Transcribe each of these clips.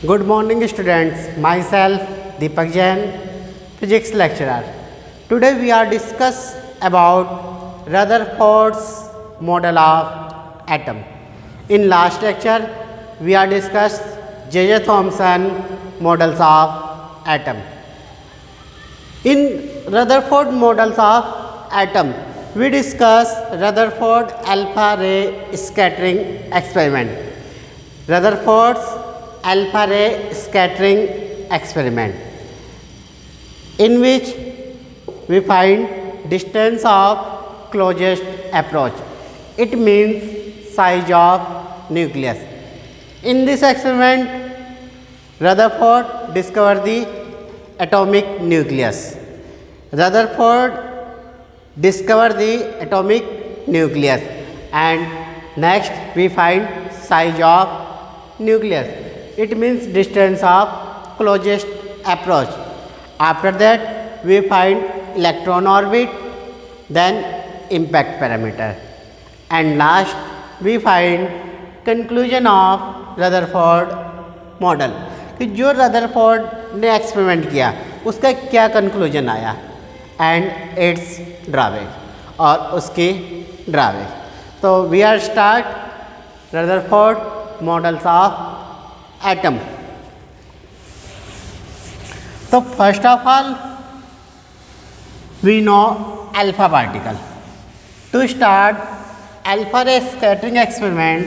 Good morning students, myself Deepak Jain, physics lecturer. Today we are discuss about Rutherford's model of atom. In last lecture we are discussed J.J. Thomson models of atom. In Rutherford models of atom we discuss Rutherford alpha ray scattering experiment. Rutherford's alpha ray scattering experiment, in which we find distance of closest approach. It means size of nucleus. In this experiment, Rutherford discovered the atomic nucleus. Rutherford discovered the atomic nucleus, and next we find size of nucleus. It means distance of closest approach. After that we find electron orbit, then impact parameter, and last we find conclusion of Rutherford model कि जो Rutherford ने experiment किया उसका क्या conclusion आया and it's drawback और उसकी drawback. तो we are start Rutherford models of atom. So first of all we know alpha particle. To start alpha ray scattering experiment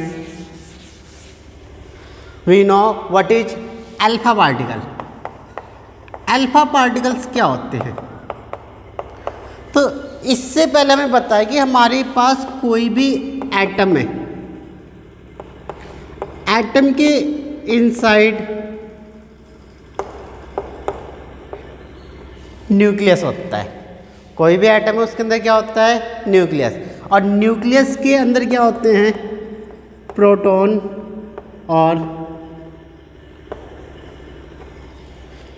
we know what is alpha particle. Alpha particles क्या होते हैं? तो इससे पहले हमें बताया कि हमारे पास कोई भी एटम है, एटम के इनसाइड न्यूक्लियस होता है. कोई भी एटम है उसके अंदर क्या होता है? न्यूक्लियस. और न्यूक्लियस के अंदर क्या होते हैं? प्रोटॉन और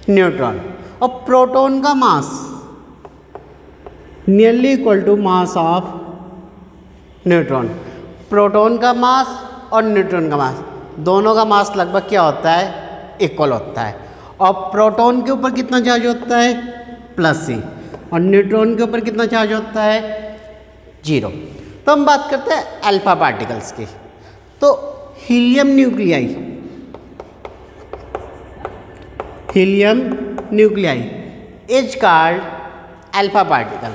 न्यूट्रॉन. और प्रोटॉन का mass nearly equal to mass of neutron. Proton का मास और न्यूट्रॉन का मास दोनों का मास लगभग क्या होता है? इक्वल होता है. और प्रोटॉन के ऊपर कितना चार्ज होता है? +c. और न्यूट्रॉन के ऊपर कितना चार्ज होता है? 0. तो हम बात करते हैं अल्फा पार्टिकल्स की. तो helium nuclei is called alpha particle.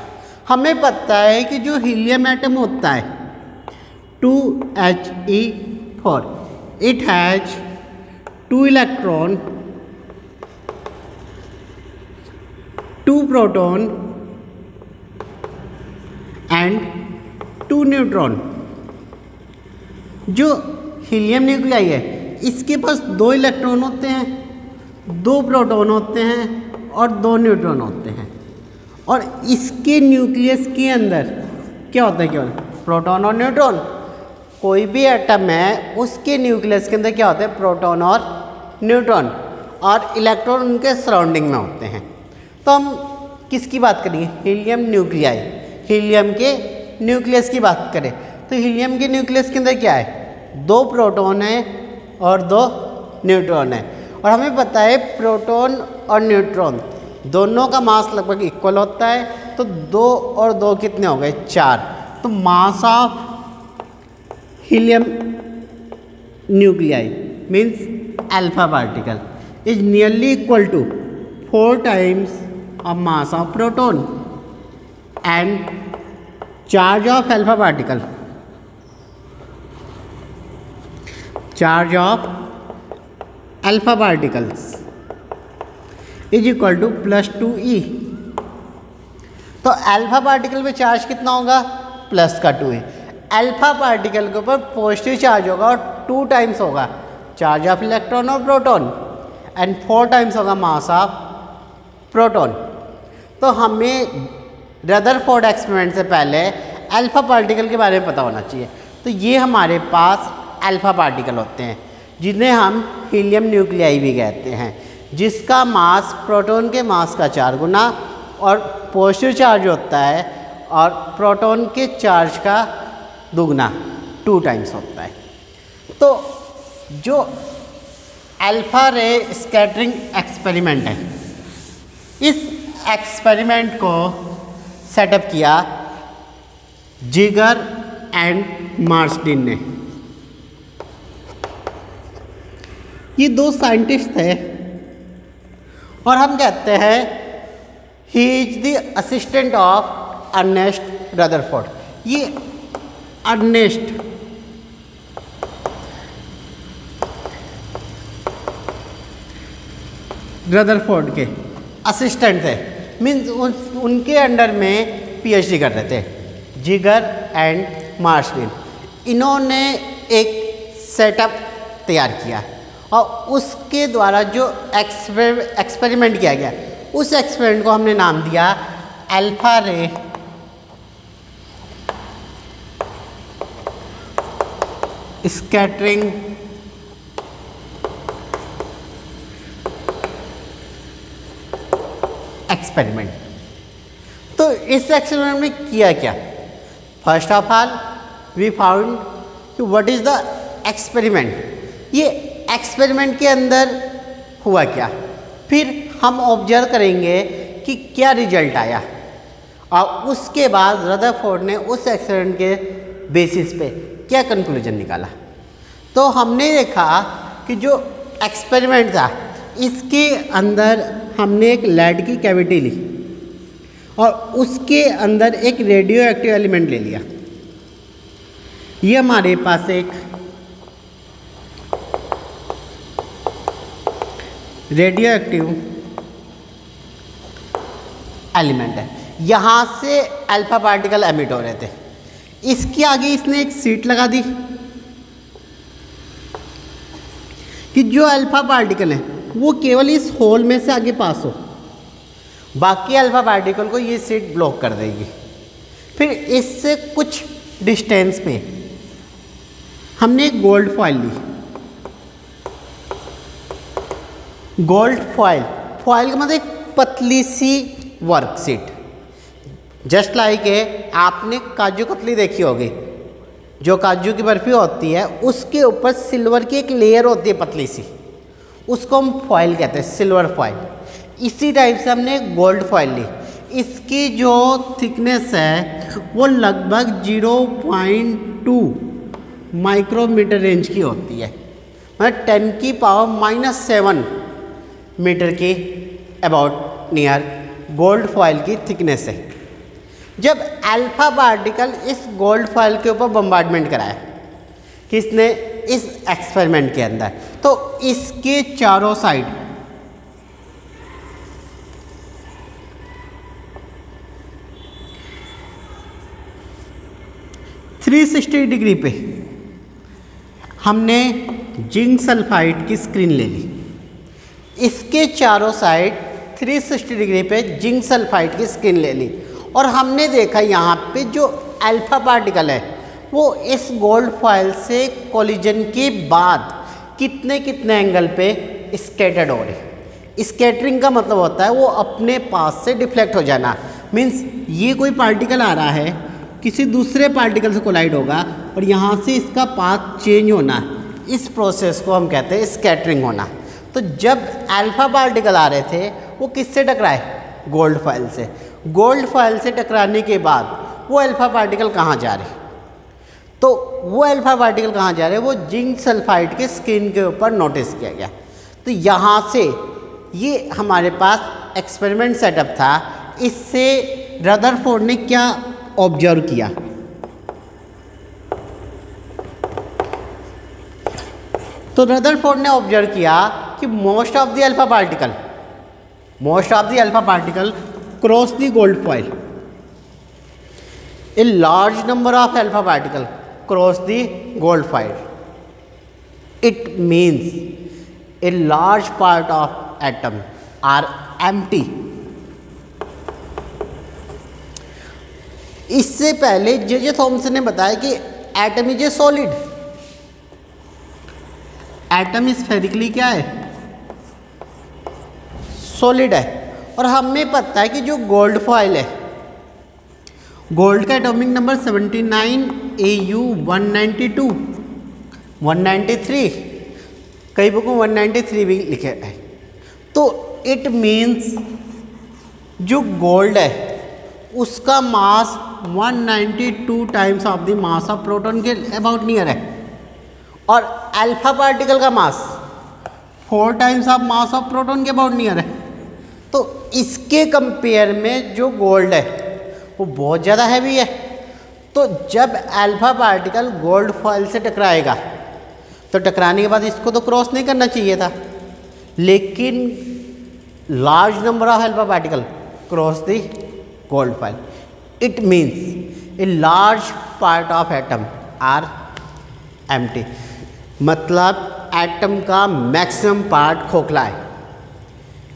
हमें पता है कि जो हीलियम एटम होता है 2He4, it has 2 electron, 2 proton and 2 neutron. जो हीलियम न्यूक्लियाई है इसके पास 2 इलेक्ट्रॉन होते हैं, 2 प्रोटॉन होते हैं और 2 न्यूट्रॉन होते हैं. और इसके न्यूक्लियस के अंदर क्या होता है? केवल प्रोटॉन और न्यूट्रॉन. कोई भी एटम है उसके न्यूक्लियस के अंदर क्या होता है? प्रोटॉन और न्यूट्रॉन, और इलेक्ट्रॉन उनके सराउंडिंग में होते हैं. तो हम किसकी बात करेंगे? Helium nuclei. हीलियम के न्यूक्लियस की बात करें तो हीलियम के न्यूक्लियस के अंदर क्या है? 2 प्रोटॉन है और 2 न्यूट्रॉन है. और हमें पता है प्रोटॉन और न्यूट्रॉन दोनों का मास लगभग इक्वल होता है. तो 2 और 2 कितने हो गए? 4. तो mass of helium nuclei means alpha particle is nearly equal to 4 times of mass of proton and charge of alpha particle. Charge of alpha particles is equal to +2e. तो अल्फा पार्टिकल पे charge कितना होगा? Plus का 2 है. Alpha particle के ऊपर positive charge होगा और 2 टाइम्स होगा चार्ज ऑफ इलेक्ट्रॉन और प्रोटॉन एंड 4 टाइम्स होगा मास ऑफ प्रोटॉन. तो हमें रदरफोर्ड एक्सपेरिमेंट से पहले अल्फा पार्टिकल के बारे में पता होना चाहिए. तो ये हमारे पास अल्फा पार्टिकल होते हैं जिन्हें हम हीलियम न्यूक्लियाई भी कहते हैं, जिसका मास प्रोटॉन के मास का 4 गुना और पॉजिटिव चार्ज होता है और प्रोटॉन के चार्ज का दुगना 2 टाइम्स होता है. तो जो अल्फा रे स्कैटरिंग एक्सपेरिमेंट है। इस एक्सपेरिमेंट को सेटअप किया जिगर एंड मार्सडिन ने। ये दो साइंटिस्ट थे और हम कहते हैं he is the assistant of Ernest Rutherford. ये अर्नेस्ट रदरफोर्ड के असिस्टेंट थे, मीन्स उनके अंडर में पीएचडी कर रहे थे जिगर एंड मार्सडिन। इन्होंने एक सेटअप तैयार किया और उसके द्वारा जो एक्सपेरिमेंट किया गया उस एक्सपेरिमेंट को हमने नाम दिया अल्फा रे स्कैटरिंग एक्सपेरिमेंट। तो इस एक्सपेरिमेंट में किया क्या? First of all we found कि व्हाट इज द एक्सपेरिमेंट। ये एक्सपेरिमेंट के अंदर हुआ क्या, फिर हम ऑब्जर्व करेंगे कि क्या रिजल्ट आया और उसके बाद रदरफोर्ड ने उस एक्सपेरिमेंट के बेसिस पे क्या कंक्लूजन निकाला। तो हमने देखा कि जो एक्सपेरिमेंट था इसके अंदर हमने एक लेड की कैविटी ली और उसके अंदर एक रेडियो एक्टिव एलिमेंट ले लिया। ये हमारे पास एक रेडियो एक्टिव एलिमेंट है। यहाँ से अल्फा पार्टिकल एमिट हो रहे थे। इसके आगे इसने एक सीट लगा दी कि जो अल्फा पार्टिकल है वो केवल इस होल में से आगे पास हो, बाकी अल्फा पार्टिकल को ये सीट ब्लॉक कर देगी। फिर इससे कुछ डिस्टेंस पे हमने एक गोल्ड फॉइल ली। गोल्ड फॉइल का मतलब एक पतली सी वर्क सीट, जस्ट लाइक है आपने काजू कतली देखी होगी, जो काजू की बर्फी होती है उसके ऊपर सिल्वर की एक लेयर होती है पतली सी, उसको हम फॉइल कहते हैं, सिल्वर फॉइल। इसी टाइप से हमने गोल्ड फॉइल ली। इसकी जो थिकनेस है वो लगभग 0.2 माइक्रोमीटर रेंज की होती है, मतलब 10⁻⁻7 मीटर की अबाउट नियर गोल्ड फॉइल की थिकनेस है। जब अल्फा पार्टिकल इस गोल्ड फॉइल के ऊपर बम्बार्डमेंट कराया किसने, इस एक्सपेरिमेंट के अंदर, तो इसके चारों साइड (360 डिग्री पे हमने जिंक सल्फाइड की स्क्रीन ले ली। इसके चारों साइड 360 डिग्री पे जिंक सल्फाइड की स्क्रीन ले ली और हमने देखा यहाँ पे जो अल्फा पार्टिकल है वो इस गोल्ड फॉइल से कोलिजन के बाद कितने एंगल पे स्कैटर्ड हो रहे। स्कैटरिंग का मतलब होता है वो अपने पास से डिफ्लेक्ट हो जाना, मीन्स ये कोई पार्टिकल आ रहा है किसी दूसरे पार्टिकल से कोलाइड होगा और यहाँ से इसका पाथ चेंज होना, इस प्रोसेस को हम कहते हैं स्कैटरिंग होना। तो जब अल्फा पार्टिकल आ रहे थे वो किससे टकराए, गोल्ड फॉइल से। गोल्ड फॉइल से टकराने के बाद वो अल्फा पार्टिकल कहाँ जा रहे, तो वो अल्फा पार्टिकल कहाँ जा रहे हैं, वो जिंक सल्फाइड के स्क्रीन के ऊपर नोटिस किया गया। तो यहाँ से ये हमारे पास एक्सपेरिमेंट सेटअप था। इससे रदरफोर्ड ने क्या ऑब्जर्व किया, तो रदरफोर्ड ने ऑब्जर्व किया कि most of the alpha particle cross the gold foil. A large number of alpha particle cross the gold foil. It means a large part of atom are empty. इससे पहले J Thomson ने बताया कि atom is a solid. Atom spherically क्या है, solid है। और हमें पता है कि जो गोल्ड फॉइल है, गोल्ड का एटॉमिक नंबर 79 AU 192 193, कई बुकों 193 भी लिखे है। तो इट मीन्स जो गोल्ड है उसका मास 192 times of the mass of proton के अबाउट नियर है, और अल्फा पार्टिकल का मास 4 times of mass of proton के अबाउट नियर है। तो इसके कंपेयर में जो गोल्ड है वो बहुत ज़्यादा हैवी है। तो जब अल्फा पार्टिकल गोल्ड फॉइल से टकराएगा तो टकराने के बाद इसको तो क्रॉस नहीं करना चाहिए था, लेकिन large number of alpha particle cross the gold foil. It means a large part of atom are empty, मतलब एटम का मैक्सिमम पार्ट खोखला है।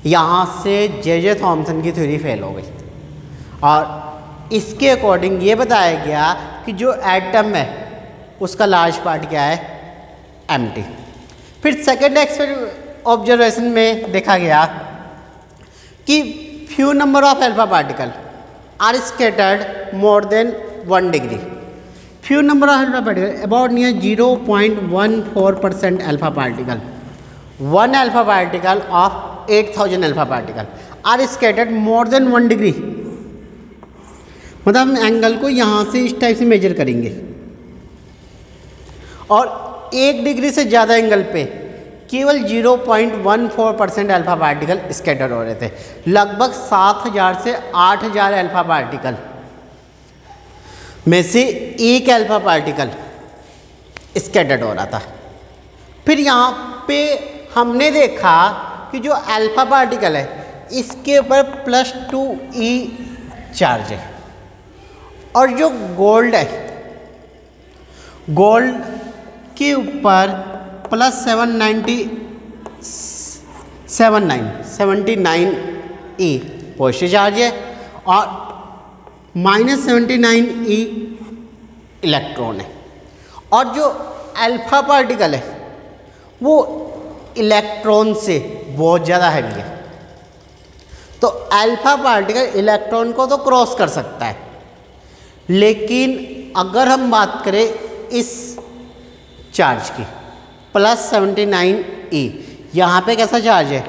यहाँ से जे थॉमसन की थ्योरी फेल हो गई, और इसके अकॉर्डिंग ये बताया गया कि जो एटम है उसका लार्ज पार्ट क्या है, एम्प्टी। फिर सेकेंड ऑब्जर्वेशन में देखा गया कि few number of alpha particle are scattered more than 1 degree. Few number of alpha particle about near 0.14% alpha particle, 1 alpha particle of 8000 alpha particle are scattered more than 1 degree. मतलब हम angle को यहाँ से इस टाइप से major करेंगे, और 1 degree से ज़्यादा एंगल पे केवल 0.14% अल्फा पार्टिकल स्कैटर हो रहे थे। लगभग 7000 से 8000 अल्फा पार्टिकल में से 1 अल्फा पार्टिकल स्कैटर्ड हो रहा था। फिर यहाँ पे हमने देखा कि जो अल्फा पार्टिकल है इसके ऊपर +2e चार्ज है, और जो गोल्ड है गोल्ड के ऊपर +79e पॉजिटिव चार्ज है, और -79e इलेक्ट्रॉन है। और जो अल्फा पार्टिकल है वो इलेक्ट्रॉन से बहुत ज़्यादा हैवी है। तो अल्फा पार्टिकल इलेक्ट्रॉन को तो क्रॉस कर सकता है, लेकिन अगर हम बात करें इस चार्ज की +79e, यहाँ पे कैसा चार्ज है,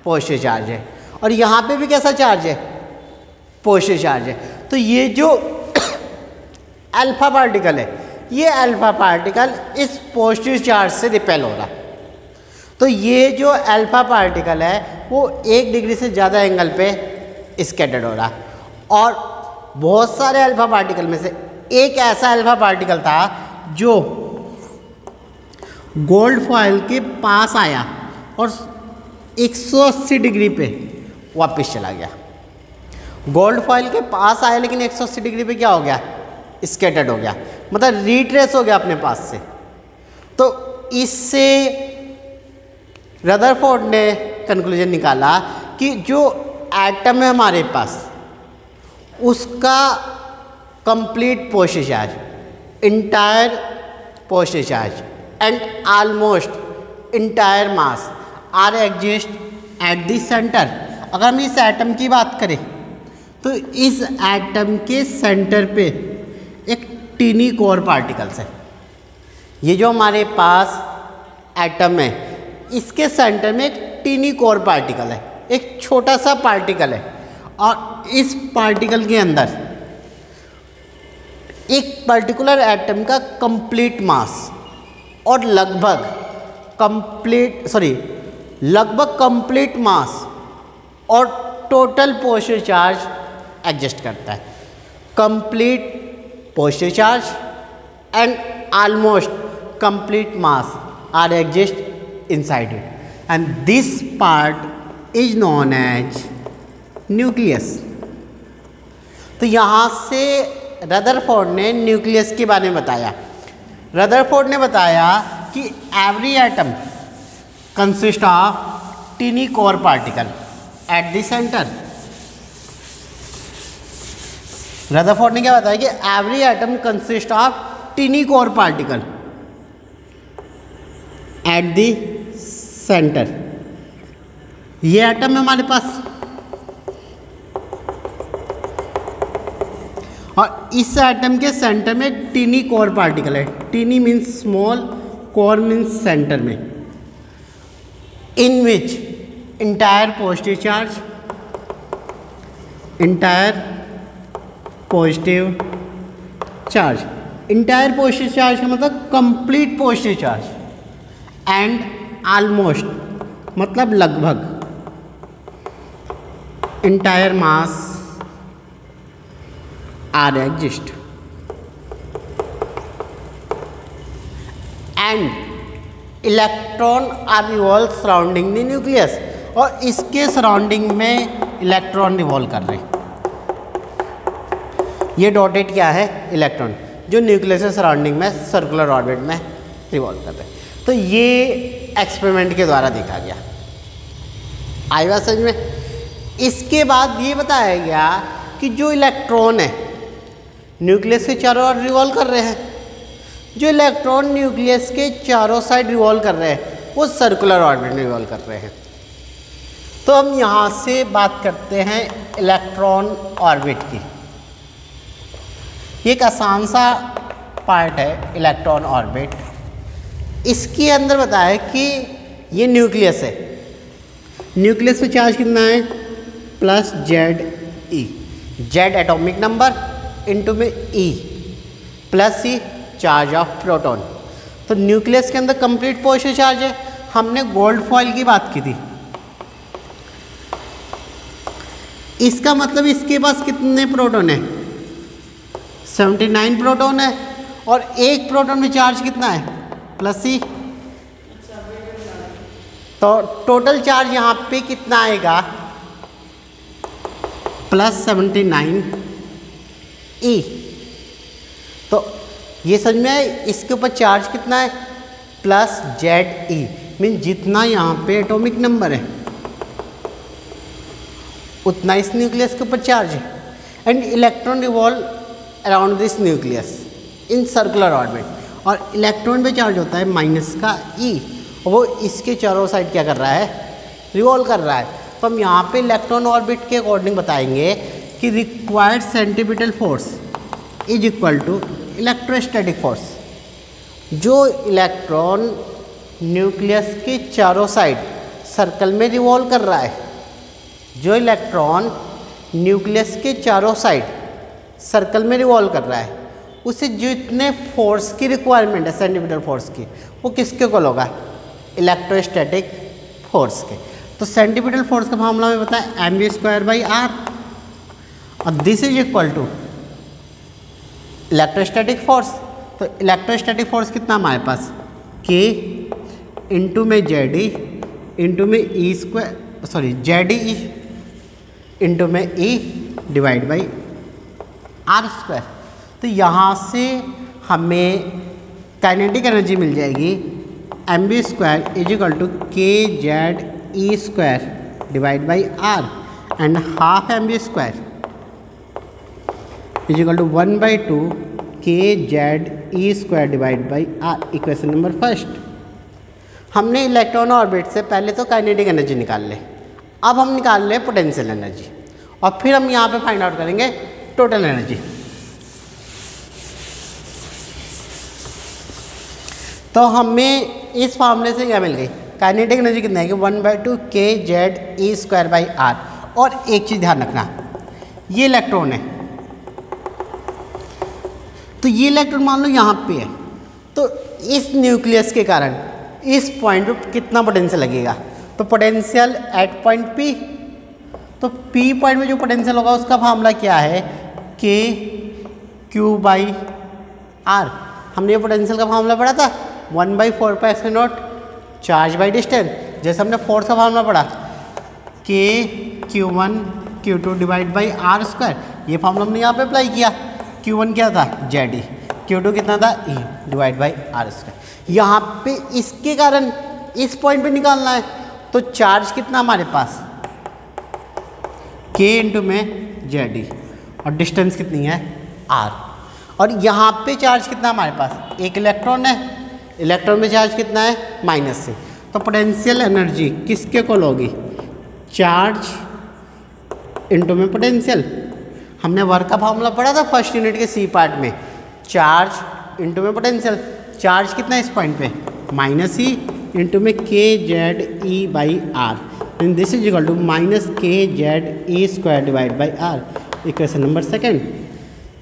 पॉजिटिव चार्ज है, और यहाँ पे भी कैसा चार्ज है, पॉजिटिव चार्ज है। तो ये जो अल्फा पार्टिकल है, ये अल्फा पार्टिकल इस पॉजिटिव चार्ज से रिपेल हो रहा है। तो ये जो अल्फा पार्टिकल है वो 1 डिग्री से ज़्यादा एंगल पे स्कैटर्ड हो रहा है, और बहुत सारे अल्फा पार्टिकल में से एक ऐसा अल्फा पार्टिकल था जो गोल्ड फॉइल के पास आया और 180 डिग्री पे वापस चला गया। गोल्ड फॉइल के पास आया लेकिन 180 डिग्री पे क्या हो गया, स्कैटर्ड हो गया, मतलब रिट्रेस हो गया अपने पास से। तो इससे रदरफोर्ड ने कंक्लूजन निकाला कि जो एटम है हमारे पास उसका complete positive charge, entire positive charge and almost entire mass are exist at the centre. अगर हम इस एटम की बात करें तो इस एटम के सेंटर पे एक टीनी कोर पार्टिकल्स है। ये जो हमारे पास एटम है इसके सेंटर में एक टीनी कोर पार्टिकल है, एक छोटा सा पार्टिकल है, और इस पार्टिकल के अंदर एक पर्टिकुलर एटम का कंप्लीट मास और लगभग कंप्लीट मास और टोटल पॉजिटिव चार्ज एग्जिस्ट करता है। Complete positive charge and almost complete mass are exist inside it, and this part is known as nucleus. तो यहाँ से रदरफोर्ड ने न्यूक्लियस के बारे में बताया। रदरफोर्ड ने बताया कि every atom consist of tiny core particle at the centre. रदरफोर्ड ने क्या बताया कि every atom consist of tiny core particle at the centre. ये एटम है हमारे पास, और इस एटम के सेंटर में टीनी कोर पार्टिकल है। Tiny means small, core means centre में। in which entire positive charge entire positive charge का मतलब complete positive charge and almost मतलब लगभग entire mass are exist and electron are revolve surrounding the nucleus और इसके surrounding में electron revolve कर रहे हैं। ये डॉटेड क्या है? इलेक्ट्रॉन जो न्यूक्लियस के सराउंडिंग में सर्कुलर ऑर्बिट में रिवॉल्व कर रहे हैं। तो ये एक्सपेरिमेंट के द्वारा देखा गया। आई बात समझ में? इसके बाद ये बताया गया कि जो इलेक्ट्रॉन है न्यूक्लियस के चारों ओर रिवॉल्व कर रहे हैं, जो इलेक्ट्रॉन न्यूक्लियस के चारों साइड रिवॉल्व कर रहे हैं वो सर्कुलर ऑर्बिट में रिवॉल्व कर रहे हैं। तो हम यहाँ से बात करते हैं इलेक्ट्रॉन ऑर्बिट की। ये एक आसान सा पार्ट है इलेक्ट्रॉन ऑर्बिट। इसके अंदर बताया कि ये न्यूक्लियस है, न्यूक्लियस पे चार्ज कितना है? Plus Ze, Z atomic number into में E plus E charge of proton. तो न्यूक्लियस के अंदर कंप्लीट पॉजिटिव चार्ज है। हमने गोल्ड फॉइल की बात की थी, इसका मतलब इसके पास कितने प्रोटॉन है? 79 प्रोटॉन है और एक प्रोटॉन में चार्ज कितना है? Plus E। तो टोटल चार्ज यहाँ पे कितना आएगा? Plus 79 E। तो ये समझ में आए? इसके ऊपर चार्ज कितना है? प्लस Ze मीन जितना यहाँ पे एटॉमिक नंबर है उतना इस न्यूक्लियस के ऊपर चार्ज है। And electron revolve around this nucleus in circular orbit और इलेक्ट्रॉन पे चार्ज होता है माइनस का E और वो इसके चारों साइड क्या कर रहा है? रिवॉल्व कर रहा है। तो हम यहाँ पे इलेक्ट्रॉन ऑर्बिट के अकॉर्डिंग बताएंगे कि required centripetal force is equal to electrostatic force. जो इलेक्ट्रॉन न्यूक्लियस के चारों साइड सर्कल में रिवॉल्व कर रहा है, जो इलेक्ट्रॉन न्यूक्लियस के चारों साइड सर्कल में रिवॉल्व कर रहा है, उसे जितने फोर्स की रिक्वायरमेंट है सेंटीमीटर फोर्स की, वो किसके इक्वल होगा? इलेक्ट्रोस्टैटिक फोर्स के। तो सेंटीमीटर फोर्स का फार्मूला में बताया mv²/r और this is equal to electrostatic force. तो इलेक्ट्रोस्टैटिक फोर्स कितना हमारे पास? k इंटू में Ze इंटू में Ze इंटू में E डिवाइड बाई r²। तो यहाँ से हमें काइनेटिक एनर्जी मिल जाएगी mv² is equal to kZe² divide by r and half mv² is equal to 1/2 kZe² divide by r। Equation number first. हमने electron orbit से पहले तो काइनेटिक एनर्जी निकाल ले, अब हम निकाल ले पोटेंशियल एनर्जी और फिर हम यहाँ पे फाइंड आउट करेंगे टोटल एनर्जी। तो हमें इस फार्मूले से क्या मिल गई? काइनेटिक एनर्जी कितना है कि 1/2 kZe²/r। और एक चीज़ ध्यान रखना, ये इलेक्ट्रॉन है, तो ये इलेक्ट्रॉन मान लो यहाँ पे है, तो इस न्यूक्लियस के कारण इस पॉइंट पे कितना पोटेंशियल लगेगा? तो पोटेंशियल एट पॉइंट P। तो P पॉइंट में जो पोटेंशियल होगा उसका फार्मूला क्या है? kQ/r। हमने ये पोटेंशियल का फार्मूला पढ़ा था 1/4πε0 चार्ज बाई डिस्टेंस। जैसे हमने फोर्स का फार्मूला पढ़ा kQ1 Q2 divide by r²। ये फार्मूला हमने यहाँ पे अप्लाई किया। Q1 क्या था? Ze। Q2 कितना था? E divide by r²। यहाँ पे इसके कारण इस पॉइंट पे निकालना है, तो चार्ज कितना हमारे पास? K इंटू में Ze और डिस्टेंस कितनी है? r। और यहाँ पे चार्ज कितना हमारे पास? एक इलेक्ट्रॉन है, इलेक्ट्रॉन में चार्ज कितना है? -से। तो पोटेंशियल एनर्जी किसके इक्वल होगी? चार्ज इंटू में पोटेंशियल। हमने वर्क का फार्मूला पढ़ा था फर्स्ट यूनिट के C पार्ट में, चार्ज इंटू में पोटेंशियल। चार्ज कितना है इस पॉइंट पे? -e इंटू में K Z E by R, and this is equal to minus K Z E square divide by R, equation number second.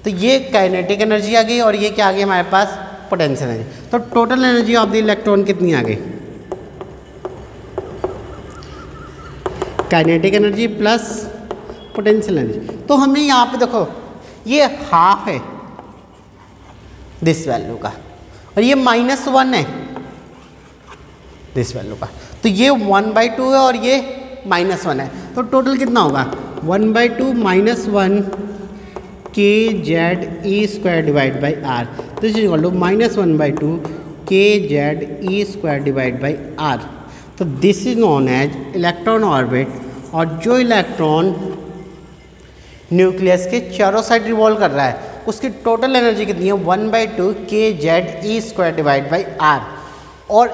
तो ये काइनेटिक एनर्जी आ गई और ये क्या आ गई हमारे पास, पोटेंशियल एनर्जी। तो total energy of the electron कितनी आ गई, kinetic energy plus potential energy. तो हमें यहाँ पे देखो ये हाफ है दिस वैल्यू का और ये -1 है दिस वैल्यू का, तो ये 1/2 है और ये -1 है। तो टोटल कितना होगा 1/2 -1 K Z E square divide by R, this is equal to -1/2 K Z E square divide by R. तो this is known as electron orbit, और जो इलेक्ट्रॉन न्यूक्लियस के चारों साइड रिवॉल्व कर रहा है उसकी टोटल एनर्जी कितनी है 1/2 K Z E square divide by R, और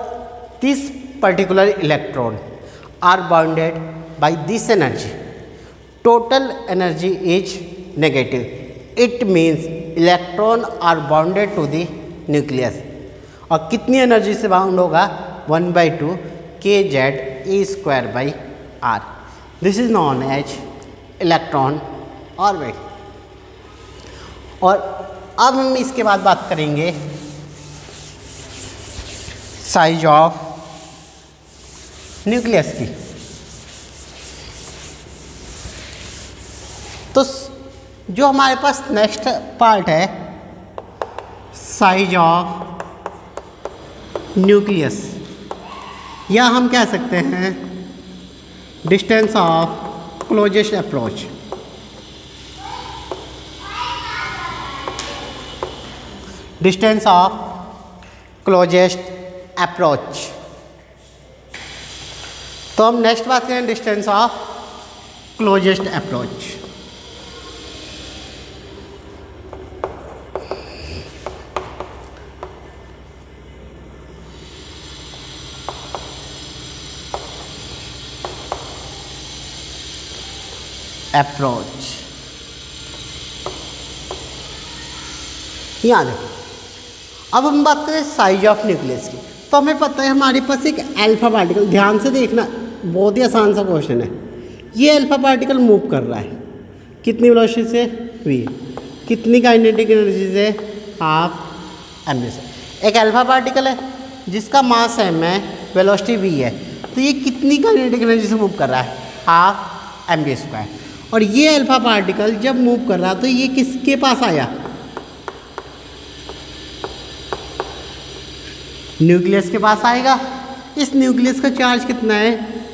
this particular electron are bounded by this energy, total energy is negative, it means electron are bounded to the nucleus. और कितनी energy से बाउंड होगा 1/2 K Z E square by R, this is known as electron orbit. और अब हम इसके बाद बात करेंगे साइज ऑफ न्यूक्लियस की। तो जो हमारे पास नेक्स्ट पार्ट है साइज ऑफ न्यूक्लियस, या हम कह सकते हैं distance of closest approach. Distance of closest approach. तो हम नेक्स्ट बात करें distance of closest approach. Approach यहाँ देखो, अब हम बात करें साइज ऑफ न्यूक्लियस की। तो हमें पता है हमारे पास एक अल्फा पार्टिकल, ध्यान से देखना बहुत ही आसान सा क्वेश्चन है। ये अल्फा पार्टिकल मूव कर रहा है कितनी वेलोसिटी से v, कितनी काइनेटिक एनर्जी से, हाफ mv से। एक अल्फा पार्टिकल है जिसका मास m है, वेलोसिटी v है, तो ये कितनी काइनेटिक एनर्जी से मूव कर रहा है, हाफ mv स्क्वायर। और ये अल्फा पार्टिकल जब मूव कर रहा तो ये किसके पास आया, न्यूक्लियस के पास आएगा। इस न्यूक्लियस का चार्ज कितना है,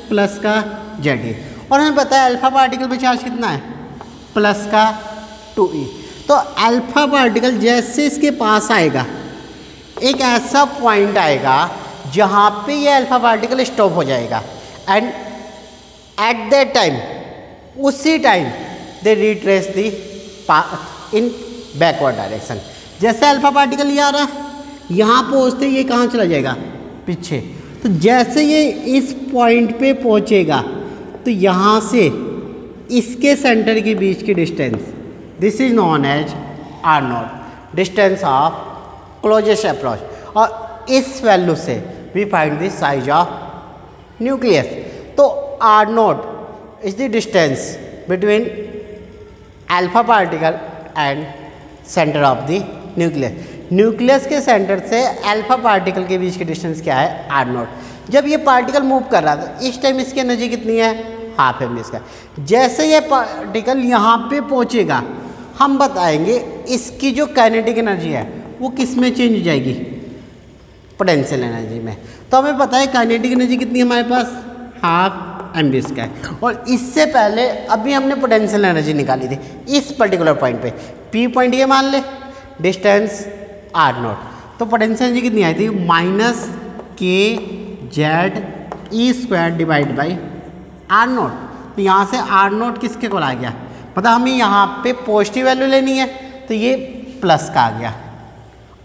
प्लस का Za, और हमें पता है अल्फा पार्टिकल पे चार्ज कितना है, प्लस का 2e। तो अल्फा पार्टिकल जैसे इसके पास आएगा एक ऐसा पॉइंट आएगा जहाँ पे ये अल्फा पार्टिकल स्टॉप हो जाएगा, एंड एट दैट टाइम, उसी time they retrace the path in backward direction. जैसे अल्फा पार्टिकल ये आ रहा है, यहाँ पहुँचते ये कहाँ चला जाएगा, पीछे। तो जैसे ये इस पॉइंट पे पहुँचेगा तो यहाँ से इसके सेंटर के बीच की distance, this is known as R0, distance of closest approach. और इस वैल्यू से we find the size of nucleus. तो R0 is the distance between alpha particle and centre of the nucleus. Nucleus के centre से alpha particle के बीच की distance क्या है, R0। जब ये पार्टिकल मूव कर रहा था इस टाइम इसकी एनर्जी कितनी है, हाफ mv स्क्वायर। जैसे ये पार्टिकल यहाँ पे पहुँचेगा हम बताएंगे इसकी जो काइनेटिक एनर्जी है वो किस में चेंज हो जाएगी, पोटेंशियल एनर्जी में। तो हमें पता है काइनेटिक एनर्जी कितनी है हमारे पास, हाफ mv स्क्वायर। और इससे पहले अभी हमने पोटेंशियल एनर्जी निकाली थी इस पर्टिकुलर पॉइंट पे, P पॉइंट ये मान ले, डिस्टेंस R0। तो पोटेंशियल एनर्जी कितनी आई थी, minus K Z E square divide by R0। तो यहाँ से R0 किसके को आ गया, पता हमें यहाँ पे पॉजिटिव वैल्यू लेनी है तो ये प्लस का आ गया।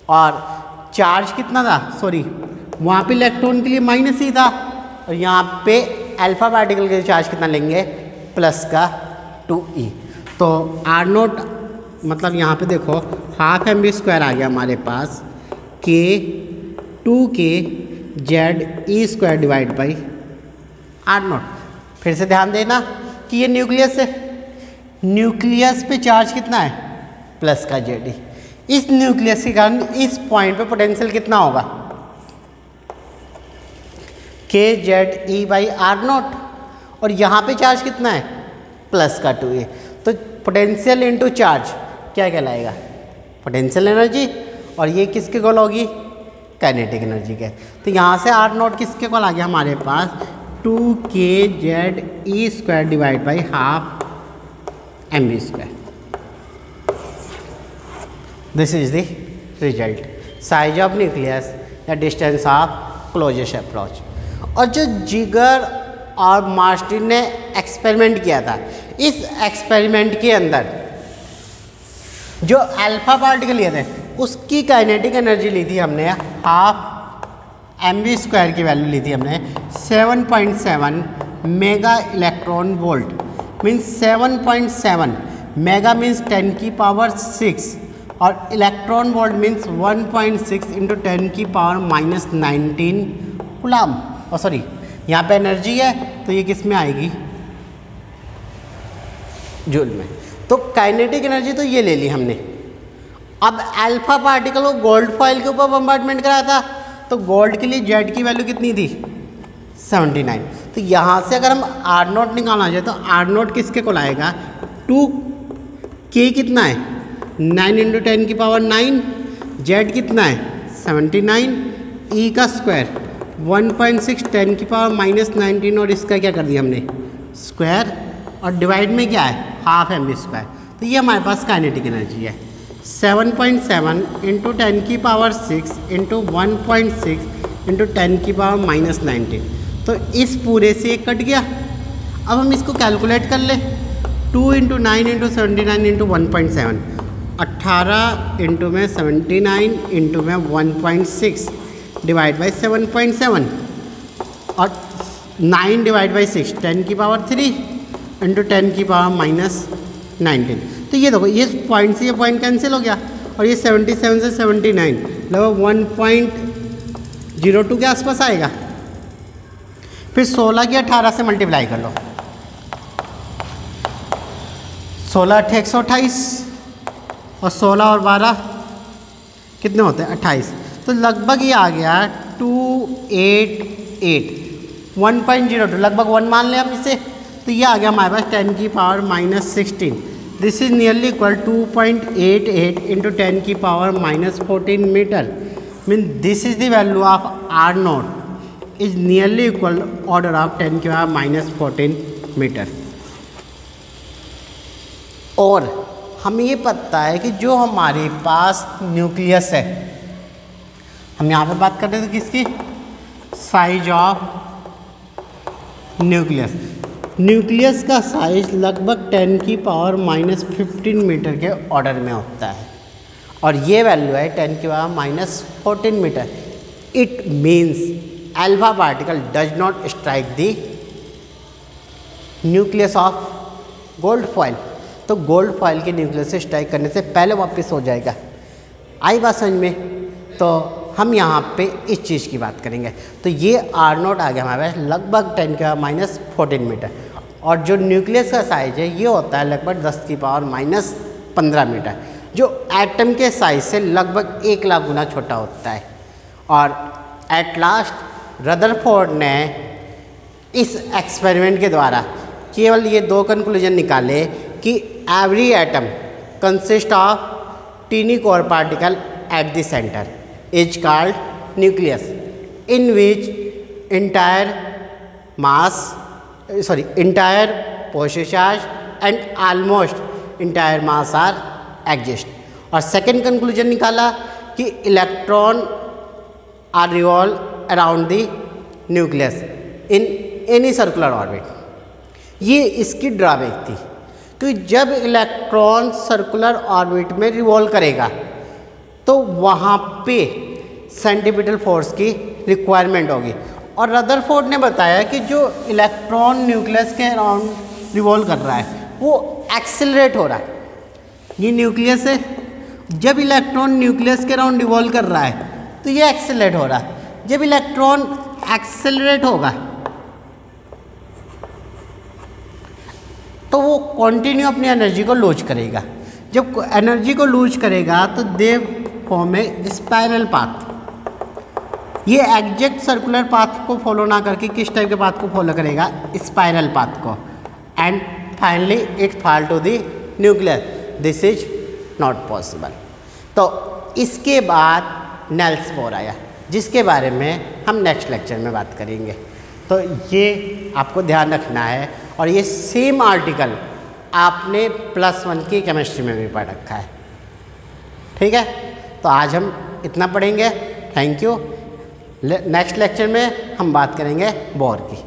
और चार्ज कितना था, सॉरी वहाँ पे इलेक्ट्रॉन के लिए माइनस ही था, और यहाँ पे अल्फा पार्टिकल के लिए चार्ज कितना लेंगे, प्लस का 2e। तो R0 मतलब यहाँ पे देखो हाफ mv स्क्वायर आ गया हमारे पास, के 2 के ZE² डिवाइड बाई R0। फिर से ध्यान देना कि ये न्यूक्लियस है, न्यूक्लियस पे चार्ज कितना है प्लस का ZE। इस न्यूक्लियस के कारण इस पॉइंट पे पोटेंशियल कितना होगा KZE बाई R0, और यहाँ पे चार्ज कितना है प्लस का 2A। तो पोटेंशियल इनटू चार्ज क्या कहलाएगा पोटेंशियल एनर्जी, और ये किसके कॉल होगी काइनेटिक एनर्जी के। तो यहाँ से R0 किसके कॉल आ गया हमारे पास 2kZE² divide by half mv²। This is the result, size of nucleus या डिस्टेंस ऑफ क्लोजेस्ट अप्रोच। और जो जिगर और मार्टिन ने एक्सपेरिमेंट किया था, इस एक्सपेरिमेंट के अंदर जो अल्फा पार्टिकल लिए थे उसकी काइनेटिक एनर्जी ली थी हमने हाफ mv² की वैल्यू ली थी हमने 7.7 mega electron volt, means 7.7 mega means 10 की पावर 6 और इलेक्ट्रॉन वोल्ट मीन्स 1.6 इंटू 10 की पावर -19 कूलम। और सॉरी यहाँ पे एनर्जी है तो ये किस में आएगी जूल में। तो काइनेटिक एनर्जी तो ये ले ली हमने। अब अल्फा पार्टिकल को गोल्ड फॉइल के ऊपर बम्बार्डमेंट कराया था, तो गोल्ड के लिए जेड की वैल्यू कितनी थी 79। तो यहाँ से अगर हम R0 निकालना चाहे तो R0 किसके को लाएगा 2K कितना है 9 इंटू 10 की पावर 9, जेड कितना है 79, E का स्क्वायर 1.6 10 की पावर -19, और इसका क्या कर दिया हमने स्क्वायर, और डिवाइड में क्या है हाफ mv²। तो ये हमारे पास काइनेटिक एनर्जी है 7.7 इंटू 10 की पावर 6 इंटू 1.6 इंटू 10 की पावर -19। तो इस पूरे से एक कट गया। अब हम इसको कैलकुलेट कर ले 2 इंटू 9 इंटू 79 इंटू 1.7, 18 इंटू में 79 इंटू में 1.6 डिवाइड बाई 7.7, और 9 डिवाइड बाई 6 10 की पावर 3 इंटू 10 की पावर -19। तो ये देखो ये पॉइंट से ये पॉइंट कैंसिल हो गया, और ये 77 से 79 लगभग 1.02 के आसपास आएगा। फिर 16 की 18 से मल्टीप्लाई कर लो, 16 8 128 और 16 और 12 कितने होते हैं 28। तो लगभग ये आ गया 288 1.02, लगभग 1 मान लें हम इसे। तो ये आ गया हमारे पास 10 की power -16। This is nearly equal 2.88 into 10 की power -14 metre. Mean this is the value of R0 is nearly equal order of 10 की पावर -14 मीटर। और हमें ये पता है कि जो हमारे पास न्यूक्लियस है, हम यहाँ पर बात कर रहे थे किसकी साइज ऑफ न्यूक्लियस। न्यूक्लियस का साइज लगभग 10 की पावर -15 मीटर के ऑर्डर में होता है, और ये वैल्यू है 10 की power -14 metre. It means alpha particle does not strike the nucleus of gold foil. तो गोल्ड फॉइल के न्यूक्लियस से स्ट्राइक करने से पहले वापस हो जाएगा। आई बात समझ में? तो हम यहाँ पे इस चीज़ की बात करेंगे। तो ये R0 आ गया हमारे पास लगभग 10 की पावर -14 मीटर, और जो न्यूक्लियस का साइज है ये होता है लगभग 10 की पावर -15 मीटर, जो एटम के साइज से लगभग 1 लाख गुना छोटा होता है। और एट लास्ट रदरफोर्ड ने इस एक्सपेरिमेंट के द्वारा केवल ये 2 कंक्लूजन निकाले कि every atom consist of tiny core particle at the centre is called nucleus, in which entire positive charge and almost entire mass are exist। और सेकेंड कंक्लूजन निकाला कि electron are revolve around the nucleus in any circular orbit. ये इसकी drawback थी कि जब electron circular orbit में revolve करेगा तो वहाँ पे सेंटीपिटल फोर्स की रिक्वायरमेंट होगी। और रदरफोर्ड ने बताया कि जो इलेक्ट्रॉन न्यूक्लियस के अराउंड रिवॉल्व कर रहा है वो एक्सेलरेट हो रहा है। ये न्यूक्लियस है, जब इलेक्ट्रॉन न्यूक्लियस के अराउंड रिवॉल्व कर रहा है तो ये एक्सेलरेट हो रहा है। जब इलेक्ट्रॉन एक्सेलरेट होगा तो वो कंटिन्यू अपनी एनर्जी को लूज करेगा। जब एनर्जी को लूज करेगा तो they form a spiral path. ये एग्जैक्ट सर्कुलर पाथ को फॉलो ना करके किस टाइप के पाथ को फॉलो करेगा? स्पाइरल पाथ को। And finally it fall to the nucleus. This is not possible. तो इसके बाद नेल्स बोर आया, जिसके बारे में हम नेक्स्ट लेक्चर में बात करेंगे। तो ये आपको ध्यान रखना है, और ये सेम आर्टिकल आपने +1 की केमिस्ट्री में भी पढ़ रखा है। ठीक है, तो आज हम इतना पढ़ेंगे। Thank you. नेक्स्ट लेक्चर में हम बात करेंगे बोर की।